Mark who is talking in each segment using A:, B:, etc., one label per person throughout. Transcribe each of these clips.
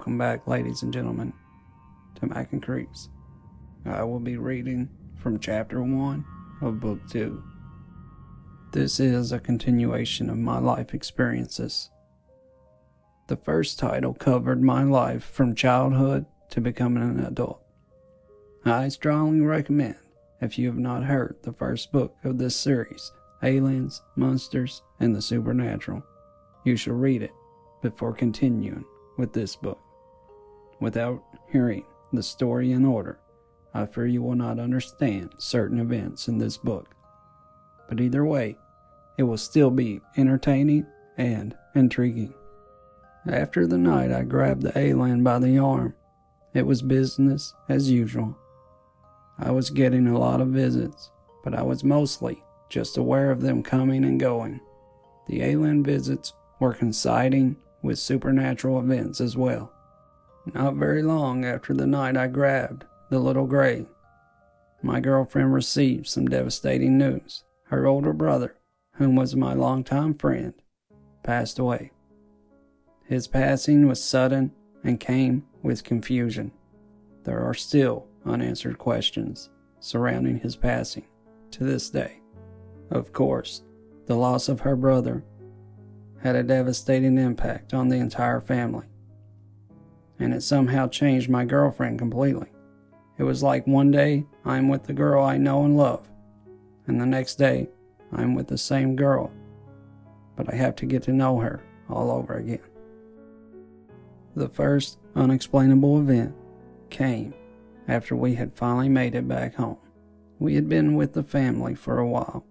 A: Welcome back, ladies and gentlemen, to Mac and Creeps. I will be reading from Chapter 1 of Book 2. This is a continuation of my life experiences. The first title covered my life from childhood to becoming an adult. I strongly recommend, if you have not heard the first book of this series, Aliens, Monsters, and the Supernatural, you should read it before continuing with this book. Without hearing the story in order, I fear you will not understand certain events in this book. But either way, it will still be entertaining and intriguing. After the night I grabbed the alien by the arm, it was business as usual. I was getting a lot of visits, but I was mostly just aware of them coming and going. The alien visits were coinciding with supernatural events as well. Not very long after the night I grabbed the little gray, my girlfriend received some devastating news. Her older brother, whom was my longtime friend, passed away. His passing was sudden and came with confusion. There are still unanswered questions surrounding his passing to this day. Of course, the loss of her brother had a devastating impact on the entire family, and it somehow changed my girlfriend completely. It was like one day I'm with the girl I know and love, and the next day I'm with the same girl, but I have to get to know her all over again. The first unexplainable event came after we had finally made it back home. We had been with the family for a while.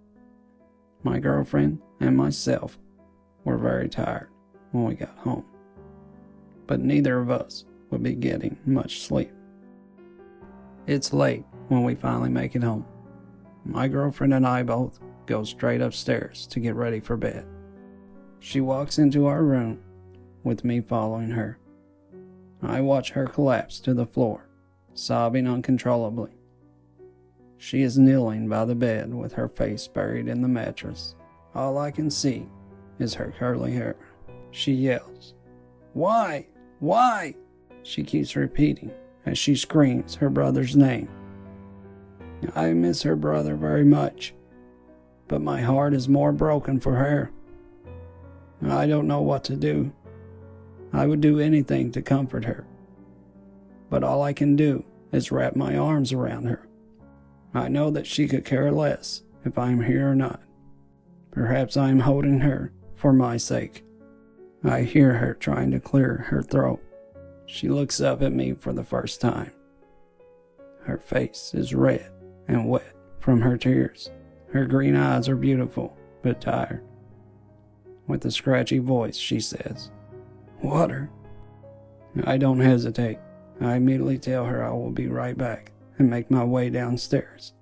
A: My girlfriend and myself were very tired when we got home, but neither of us would be getting much sleep. It's late when we finally make it home. My girlfriend and I both go straight upstairs to get ready for bed. She walks into our room with me following her. I watch her collapse to the floor, sobbing uncontrollably. She is kneeling by the bed with her face buried in the mattress. All I can see is her curly hair. She yells, "Why? Why?" She keeps repeating as she screams her brother's name. I miss her brother very much, but my heart is more broken for her. I don't know what to do. I would do anything to comfort her, but all I can do is wrap my arms around her. I know that she could care less if I am here or not. Perhaps I am holding her for my sake. I hear her trying to clear her throat. She looks up at me for the first time. Her face is red and wet from her tears. Her green eyes are beautiful but tired. With a scratchy voice, she says, "Water." I don't hesitate. I immediately tell her I will be right back and make my way downstairs.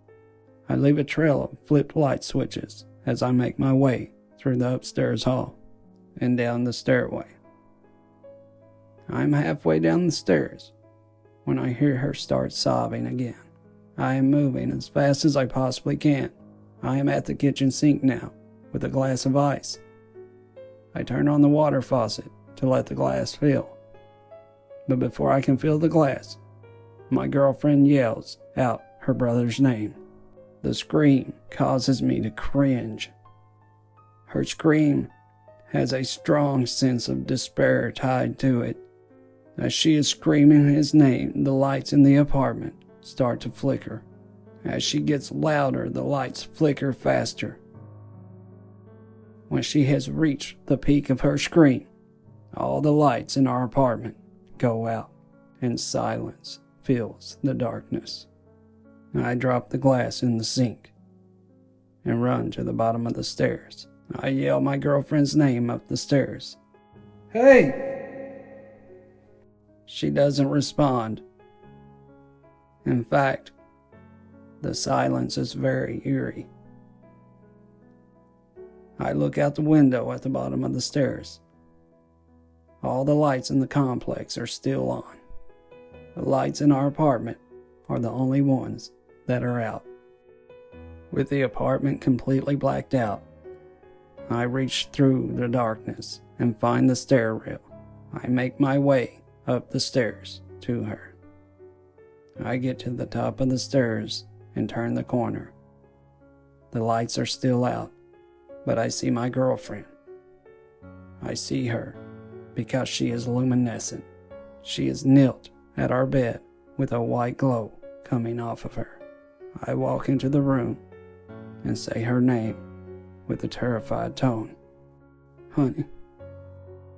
A: I leave a trail of flipped light switches as I make my way through the upstairs hall and down the stairway. I'm halfway down the stairs when I hear her start sobbing again. I am moving as fast as I possibly can. I am at the kitchen sink now with a glass of ice. I turn on the water faucet to let the glass fill. But before I can fill the glass, my girlfriend yells out her brother's name. The scream causes me to cringe. Her scream has a strong sense of despair tied to it. As she is screaming his name, the lights in the apartment start to flicker. As she gets louder, the lights flicker faster. When she has reached the peak of her scream, all the lights in our apartment go out and silence fills the darkness. I drop the glass in the sink and run to the bottom of the stairs. I yell my girlfriend's name up the stairs. "Hey!" She doesn't respond. In fact, the silence is very eerie. I look out the window at the bottom of the stairs. All the lights in the complex are still on. The lights in our apartment are the only ones that are out. With the apartment completely blacked out, I reach through the darkness and find the stair rail. I make my way up the stairs to her. I get to the top of the stairs and turn the corner. The lights are still out, but I see my girlfriend. I see her because she is luminescent. She is knelt at our bed with a white glow coming off of her. I walk into the room and say her name with a terrified tone. Honey.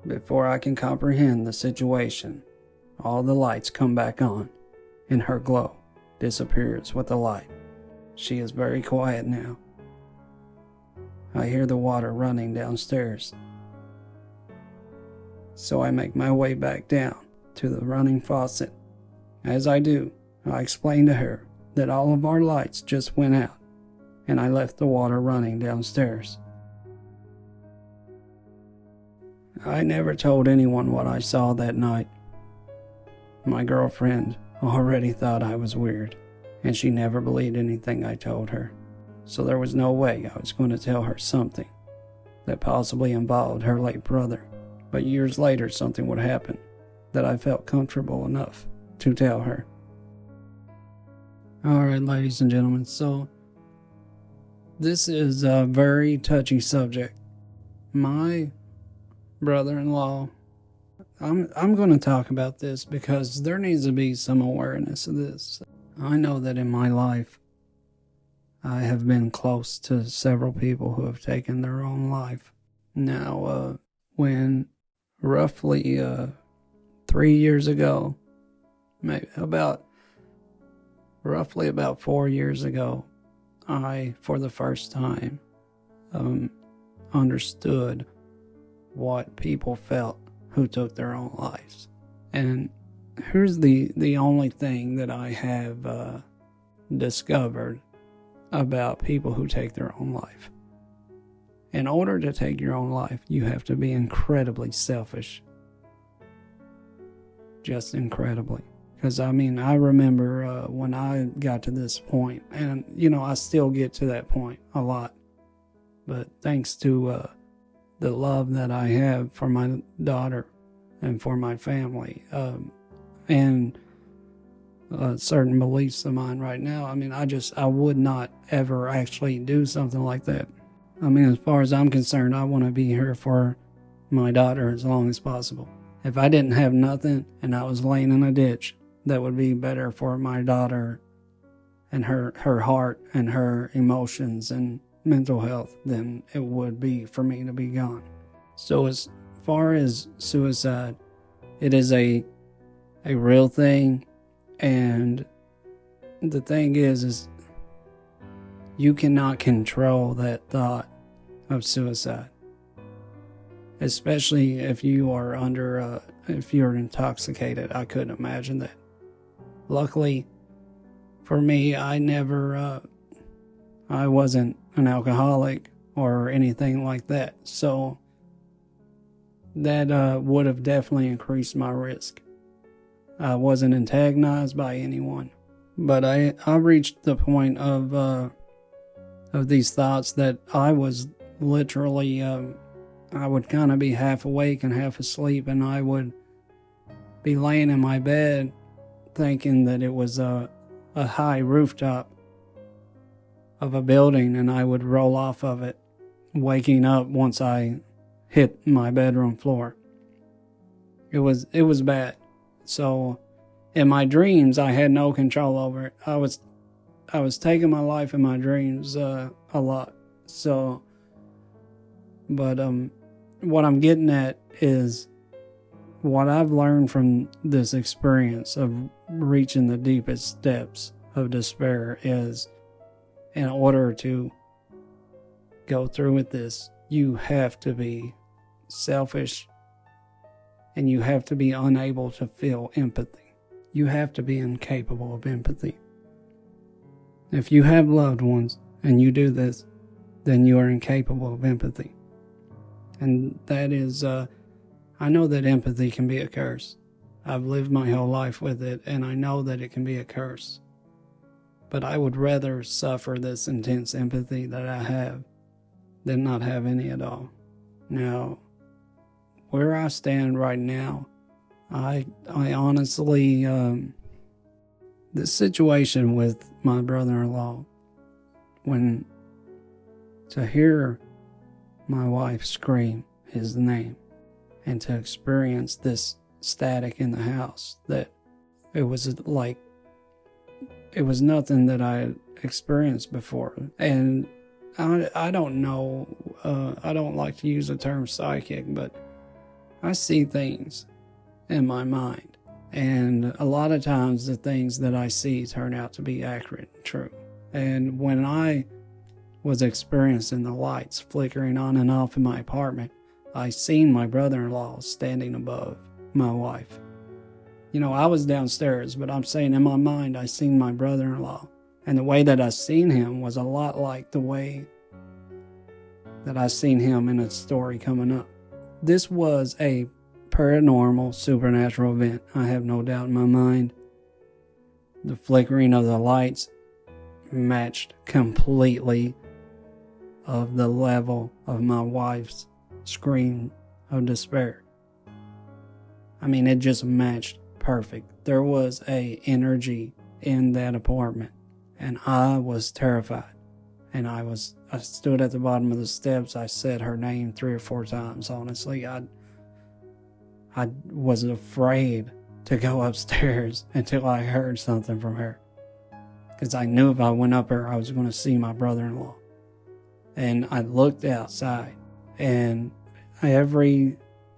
A: Before I can comprehend the situation, all the lights come back on, and her glow disappears with the light. She is very quiet now. I hear the water running downstairs. So I make my way back down to the running faucet. As I do, I explain to her that all of our lights just went out, and I left the water running downstairs. I never told anyone what I saw that night. My girlfriend already thought I was weird, and she never believed anything I told her. So there was no way I was going to tell her something that possibly involved her late brother. But years later, something would happen that I felt comfortable enough to tell her. Alright, ladies and gentlemen, so this is a very touchy subject. My brother-in-law, I'm going to talk about this because there needs to be some awareness of this. I know that in my life, I have been close to several people who have taken their own life. Now, when roughly 3 years ago, roughly about 4 years ago, I, for the first time, understood what people felt who took their own lives. And here's the only thing that I have discovered about people who take their own life. In order to take your own life, you have to be incredibly selfish. Just incredibly. Because, I remember when I got to this point, and, I still get to that point a lot. But thanks to the love that I have for my daughter and for my family, and certain beliefs of mine right now, I would not ever actually do something like that. As far as I'm concerned, I want to be here for my daughter as long as possible. If I didn't have nothing and I was laying in a ditch, that would be better for my daughter and her heart and her emotions and mental health than it would be for me to be gone. So as far as suicide, it is a real thing, and the thing is you cannot control that thought of suicide, especially if you are if you're intoxicated. I couldn't imagine that. Luckily for me, I wasn't an alcoholic or anything like that, so that would have definitely increased my risk. I wasn't antagonized by anyone, but I reached the point of these thoughts that I was literally, I would kind of be half awake and half asleep, and I would be laying in my bed thinking that it was a high rooftop of a building, and I would roll off of it, waking up once I hit my bedroom floor. It was bad. So in my dreams, I had no control over it. I was taking my life in my dreams a lot. So, but what I'm getting at is what I've learned from this experience of reaching the deepest depths of despair is, in order to go through with this, you have to be selfish, and you have to be unable to feel empathy. You have to be incapable of empathy. If you have loved ones and you do this, then you are incapable of empathy. And that is, I know that empathy can be a curse. I've lived my whole life with it, and I know that it can be a curse. But I would rather suffer this intense empathy that I have than not have any at all. Now, where I stand right now, I honestly, this situation with my brother-in-law, when to hear my wife scream his name and to experience this static in the house, that it was nothing that I had experienced before. And I don't know, I don't like to use the term psychic, but I see things in my mind. And a lot of times the things that I see turn out to be accurate and true. And when I was experiencing the lights flickering on and off in my apartment, I seen my brother-in-law standing above my wife. You know, I was downstairs, but I'm saying in my mind I seen my brother-in-law. And the way that I seen him was a lot like the way that I seen him in a story coming up. This was a paranormal, supernatural event. I have no doubt in my mind. The flickering of the lights matched completely of the level of my wife's scream of despair. I mean, it just matched perfect. There was a energy in that apartment, and I was terrified. And I stood at the bottom of the steps. I said her name 3 or 4 times. Honestly, I was afraid to go upstairs until I heard something from her, because I knew if I went up there, I was going to see my brother-in-law. And I looked outside, and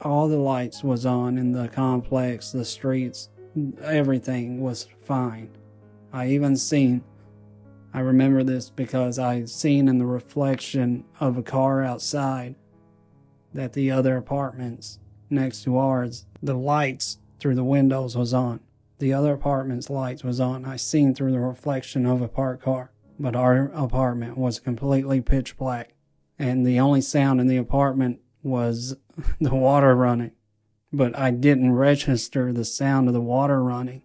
A: all the lights was on in the complex, the streets, everything was fine. I remember this because I seen in the reflection of a car outside that the other apartments next to ours, the lights through the windows was on. The other apartment's lights was on. I seen through the reflection of a parked car. But our apartment was completely pitch black. And the only sound in the apartment was the water running. But I didn't register the sound of the water running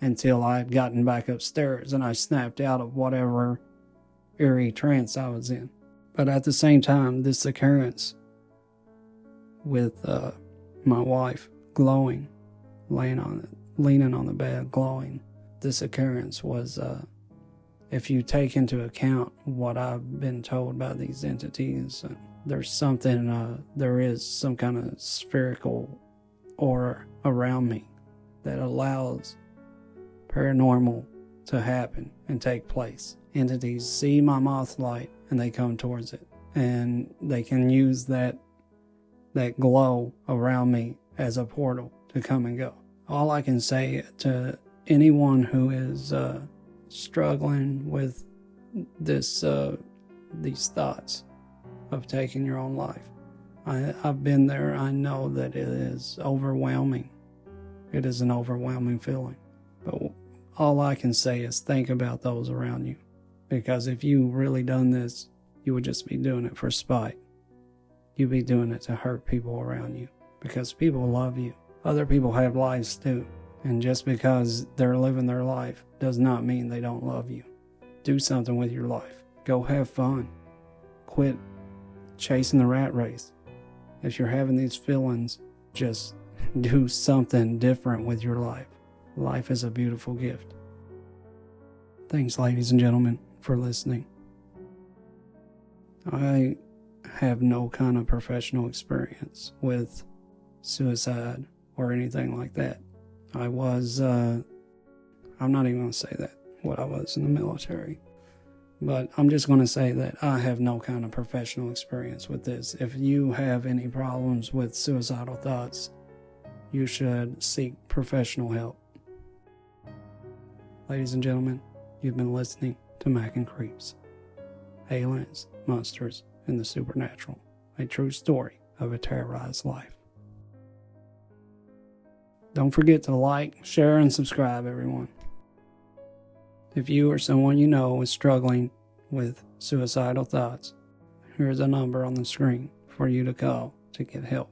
A: until I had gotten back upstairs and I snapped out of whatever eerie trance I was in. But at the same time, this occurrence with my wife glowing, leaning on the bed, glowing, this occurrence was, if you take into account what I've been told by these entities, there is some kind of spherical aura around me that allows paranormal to happen and take place. Entities see my moth light and they come towards it, and they can use that glow around me as a portal to come and go. All I can say to anyone who is struggling with these thoughts of taking your own life, I've been there. I know that it is overwhelming. It is an overwhelming feeling. But all I can say is think about those around you. Because if you really done this, you would just be doing it for spite. You'd be doing it to hurt people around you. Because people love you. Other people have lives too. And just because they're living their life does not mean they don't love you. Do something with your life. Go have fun. Quit chasing the rat race. If you're having these feelings, just do something different with your life. Life is a beautiful gift. Thanks, ladies and gentlemen, for listening. I have no kind of professional experience with suicide or anything like that. I was, I'm not even going to say that, what I was in the military. But I'm just going to say that I have no kind of professional experience with this. If you have any problems with suicidal thoughts, you should seek professional help. Ladies and gentlemen, you've been listening to Mac and Creeps. Aliens, monsters, and the supernatural. A true story of a terrorized life. Don't forget to like, share, and subscribe, everyone. If you or someone you know is struggling with suicidal thoughts, here's a number on the screen for you to call to get help.